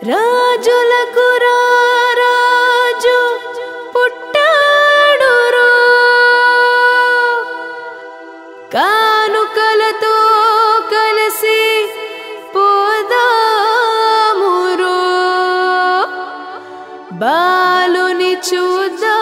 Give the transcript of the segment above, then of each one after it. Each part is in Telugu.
రాజులకు రాజు పుట్టాడురో కానుకలతో కలిసి పోదామురో బాలుని చూద్దామురో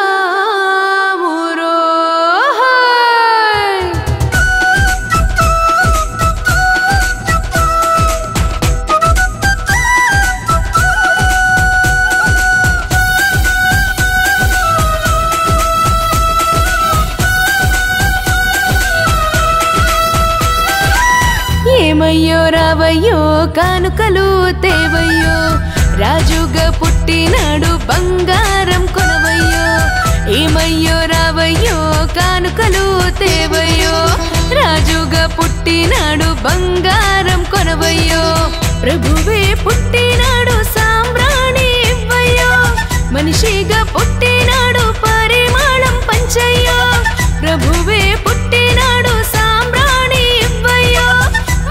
ఏమయ్యో రావయ్యో కానుకలు తేవయ్యో రాజుగా పుట్టినాడు బంగారం కొనవయ్యో ఏమయ్యో రావయ్యో కానుకలు తేవయ్యో రాజుగా పుట్టినాడు బంగారం కొనవయ్యో ప్రభువే పుట్టినాడు సాంబ్రాణి ఇవ్వయ్యో మనిషిగా పుట్టినాడు పరిమళం పంచయ్యో ప్రభువే పుట్టినాడు సాంబ్రాణి ఇవ్వయ్యో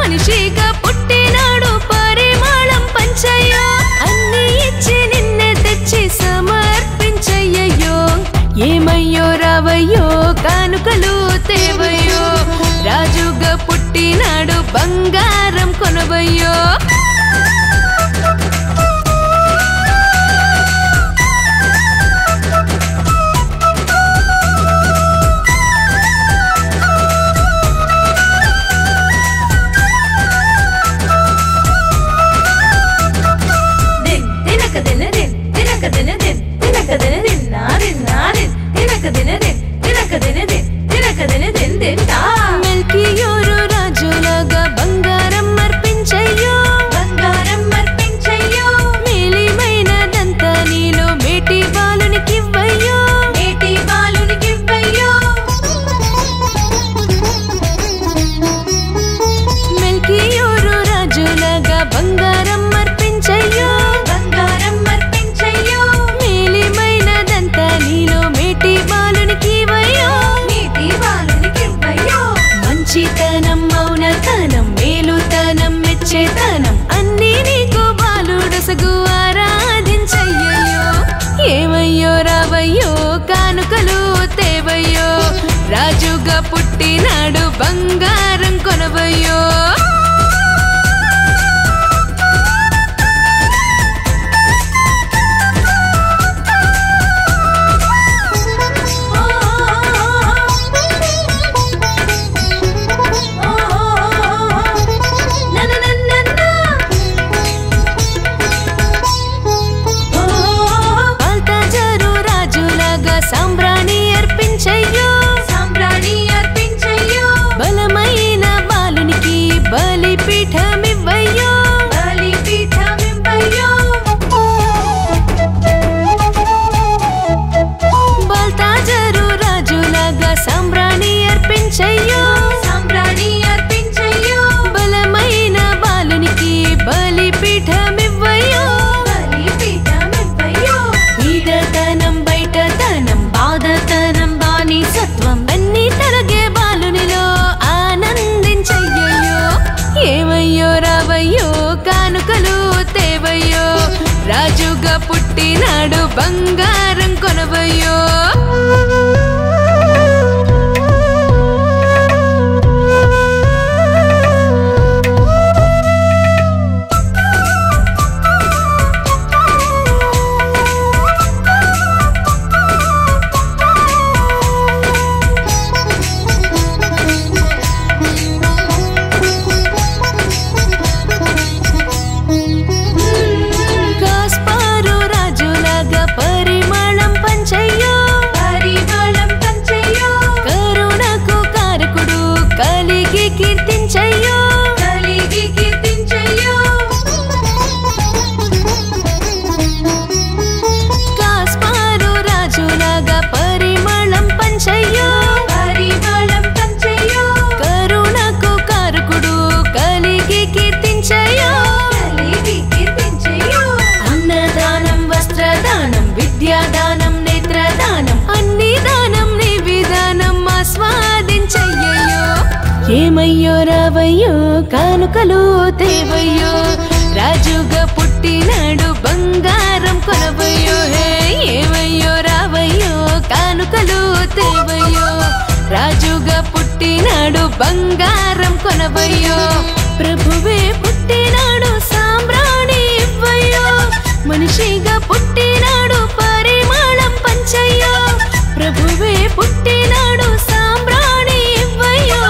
మనిషిగా పుట్టినాడు పరిమళం పంచయ్యో అన్ని ఇచ్చి నిన్నే తెచ్చి సమర్పించయ్యో ఏమయ్యో రావయ్యో కానుకలు తేవయ్యో రాజుగా పుట్టినాడు బంగారం కొనవయ్యో మెల్కియోరు రాజులాగా బంగారం అర్పించయ్యో మేలిమైనదంతా నీలో మేటి బాలునికివ్వయ్యో మెల్కియోరు రాజులాగా బంగారం అర్పించయ్యో మేలిమైనదంతా నీలో మేటి బాలునికివ్వయ్యో మంచితనం మౌనతనం మేలుతనం మెచ్చేతనం అన్నీ నీకు బాలుడసగు ఆరాధించయ్యో ఏమయ్యో రావయ్యో కానుకలు తేవయ్యో రాజుగా పుట్టినాడు బంగారం కొనవయ్యో సాంబ్రాణి అర్పించయ్యో బలమైన బాలునికి బలిపీఠమివ్వయ్యో బాల్తాజరు రాజులాగా సాంబ్రాణి అర్పించయ్యో బలమైన బాలునికి బలిపీఠమివ్వయ్యో ఈడతనం బయటతనం బాధతనం బానిసత్వం అన్నీ తొలగే బాలునిలో ఆనందించయ్యో ఏమయ్యో రావయ్యో కానుకలు తేవయ్యో రాజుగా పుట్టినాడు బంగారం కొనవయ్యో పరిమళం పంచయ్యో కరుణకు కారకుడు కలిగి కీర్తించయ్యో కాస్పారు రాజులాగా పరిమళం పంచయ్యో కరుణకు కారకుడు కలిగి కీర్తించయ్యో అన్నదానం వస్త్రదానం విద్యాదానం నేత్రదానం అన్ని దానం నీ విధానం ఆస్వాదించయ్యో ఏమయ్యో రావయ్యో కానుకలు తేవయ్యో రాజుగా పుట్టి పుట్టినాడు బంగారం కొనవయ్యో హే ఏవయ్యో రావయ్యో కానుకలు తేవయ్యో రాజుగా పుట్టినాడు బంగారం కొనవయ్యో ప్రభువే పుట్టినాడు సాంబ్రాణి ఇవ్వయ్యో మనిషిగా పుట్టినాడు పరిమళం పంచయ్యో ప్రభువే పుట్టినాడు సాంబ్రాణి ఇవ్వయ్యో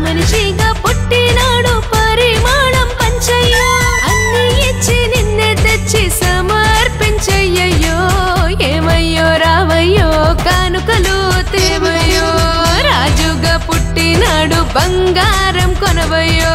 మనిషిగా పుట్టినాడు పరిమళం పంచయ్యో అన్ని ఇచ్చి నిన్నే తెచ్చి సమర్పించయ్యో ఏమయ్యో రావయ్యో కానుకలు తేవయ్యో రాజుగా పుట్టినాడు బంగారం కొనవయ్యో